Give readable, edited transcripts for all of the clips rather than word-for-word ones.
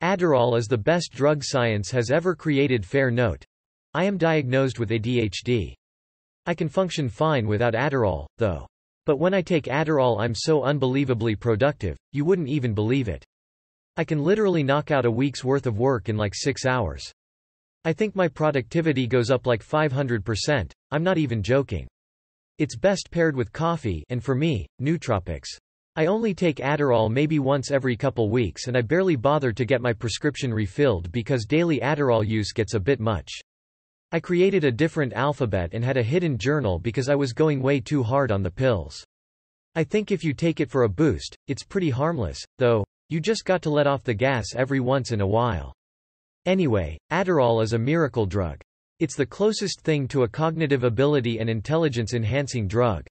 Adderall is the best drug science has ever created. Fair note. I am diagnosed with ADHD. I can function fine without Adderall, though. But when I take Adderall I'm so unbelievably productive, you wouldn't even believe it. I can literally knock out a week's worth of work in like 6 hours. I think my productivity goes up like 500%, I'm not even joking. It's best paired with coffee and for me, nootropics. I only take Adderall maybe once every couple weeks and I barely bother to get my prescription refilled because daily Adderall use gets a bit much. I created a different alphabet and had a hidden journal because I was going way too hard on the pills. I think if you take it for a boost, it's pretty harmless, though, you just got to let off the gas every once in a while. Anyway, Adderall is a miracle drug. It's the closest thing to a cognitive ability and intelligence-enhancing drug.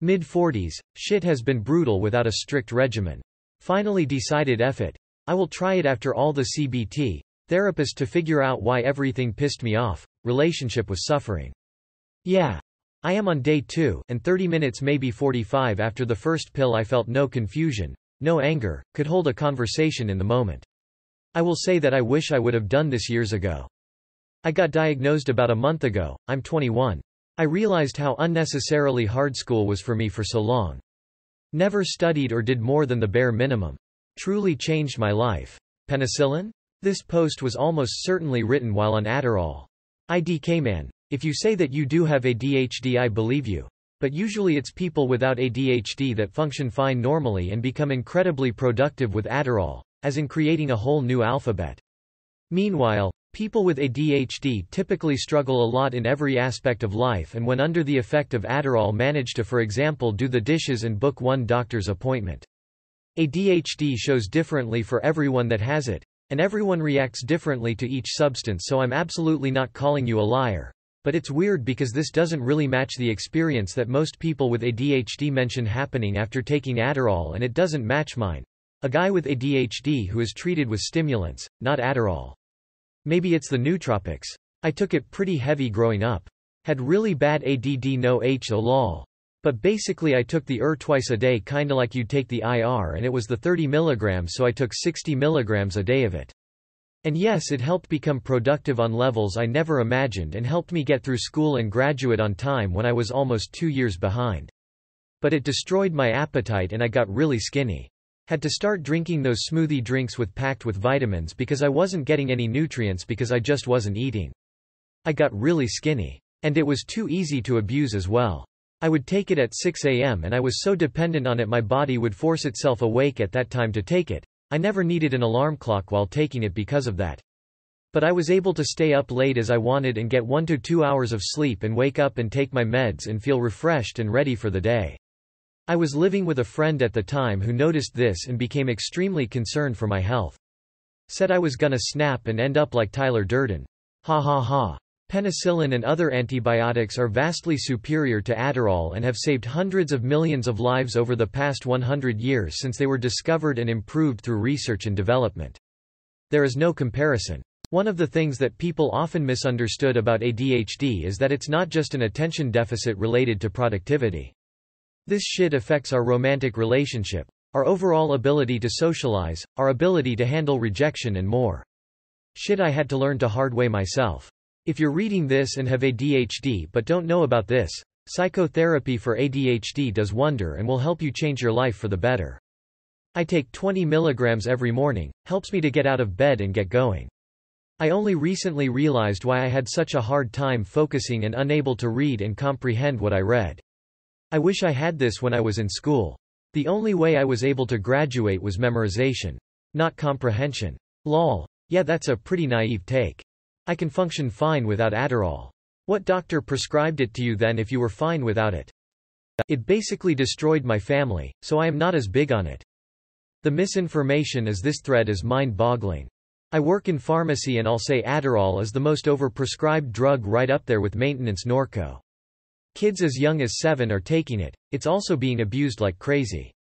Mid-40s, shit has been brutal without a strict regimen. Finally decided F it. I will try it after all the CBT, therapist to figure out why everything pissed me off, relationship was suffering. Yeah. I am on day 2, and 30 minutes maybe 45 after the first pill I felt no confusion, no anger, could hold a conversation in the moment. I will say that I wish I would have done this years ago. I got diagnosed about a month ago, I'm 21. I realized how unnecessarily hard school was for me for so long. Never studied or did more than the bare minimum. Truly changed my life. Penicillin? This post was almost certainly written while on Adderall. IDK man, if you say that you do have ADHD I believe you. But usually it's people without ADHD that function fine normally and become incredibly productive with Adderall, as in creating a whole new alphabet. Meanwhile, people with ADHD typically struggle a lot in every aspect of life and when under the effect of Adderall manage to, for example, do the dishes and book one doctor's appointment. ADHD shows differently for everyone that has it, and everyone reacts differently to each substance, so I'm absolutely not calling you a liar. But it's weird because this doesn't really match the experience that most people with ADHD mention happening after taking Adderall, and it doesn't match mine. A guy with ADHD who is treated with stimulants, not Adderall. Maybe it's the nootropics. I took it pretty heavy growing up. Had really bad ADD, no lol. But basically I took the twice a day, kinda like you'd take the IR, and it was the 30 mg, so I took 60 mg a day of it. And yes, it helped become productive on levels I never imagined and helped me get through school and graduate on time when I was almost 2 years behind. But it destroyed my appetite and I got really skinny. Had to start drinking those smoothie drinks packed with vitamins because I wasn't getting any nutrients because I just wasn't eating. I got really skinny. And it was too easy to abuse as well. I would take it at 6 a.m. and I was so dependent on it my body would force itself awake at that time to take it. I never needed an alarm clock while taking it because of that. But I was able to stay up late as I wanted and get 1 to 2 hours of sleep and wake up and take my meds and feel refreshed and ready for the day. I was living with a friend at the time who noticed this and became extremely concerned for my health. Said I was gonna snap and end up like Tyler Durden. Ha ha ha. Penicillin and other antibiotics are vastly superior to Adderall and have saved hundreds of millions of lives over the past 100 years since they were discovered and improved through research and development. There is no comparison. One of the things that people often misunderstood about ADHD is that it's not just an attention deficit related to productivity. This shit affects our romantic relationship, our overall ability to socialize, our ability to handle rejection and more. Shit I had to learn the hard way myself. If you're reading this and have ADHD but don't know about this, psychotherapy for ADHD does wonder and will help you change your life for the better. I take 20 mg every morning, helps me to get out of bed and get going. I only recently realized why I had such a hard time focusing and unable to read and comprehend what I read. I wish I had this when I was in school. The only way I was able to graduate was memorization, not comprehension. Lol. Yeah, that's a pretty naive take. I can function fine without Adderall. What doctor prescribed it to you then if you were fine without it? It basically destroyed my family, so I am not as big on it. The misinformation is this thread is mind-boggling. I work in pharmacy and I'll say Adderall is the most overprescribed drug right up there with maintenance Norco. Kids as young as 7 are taking it, it's also being abused like crazy.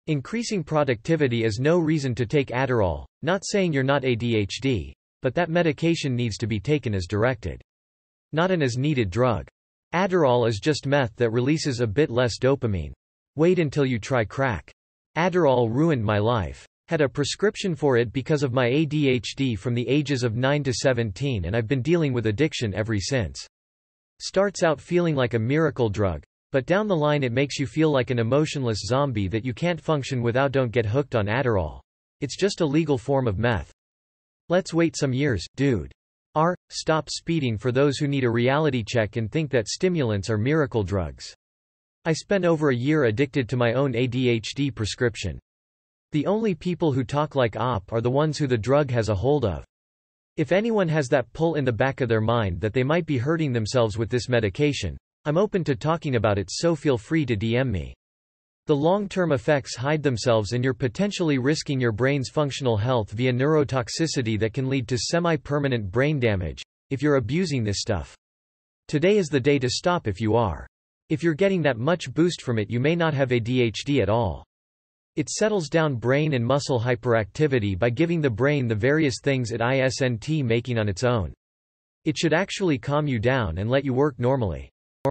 Increasing productivity is no reason to take Adderall, not saying you're not ADHD. But that medication needs to be taken as directed. Not an as-needed drug. Adderall is just meth that releases a bit less dopamine. Wait until you try crack. Adderall ruined my life. Had a prescription for it because of my ADHD from the ages of 9 to 17, and I've been dealing with addiction ever since. Starts out feeling like a miracle drug, but down the line it makes you feel like an emotionless zombie that you can't function without. Don't get hooked on Adderall. It's just a legal form of meth. Let's wait some years, dude. Stop speeding for those who need a reality check and think that stimulants are miracle drugs. I spent over a year addicted to my own ADHD prescription. The only people who talk like op are the ones who the drug has a hold of. If anyone has that pull in the back of their mind that they might be hurting themselves with this medication, I'm open to talking about it, so feel free to DM me. The long-term effects hide themselves and you're potentially risking your brain's functional health via neurotoxicity that can lead to semi-permanent brain damage if you're abusing this stuff. Today is the day to stop if you are. If you're getting that much boost from it, you may not have ADHD at all. It settles down brain and muscle hyperactivity by giving the brain the various things it isn't making on its own. It should actually calm you down and let you work normally.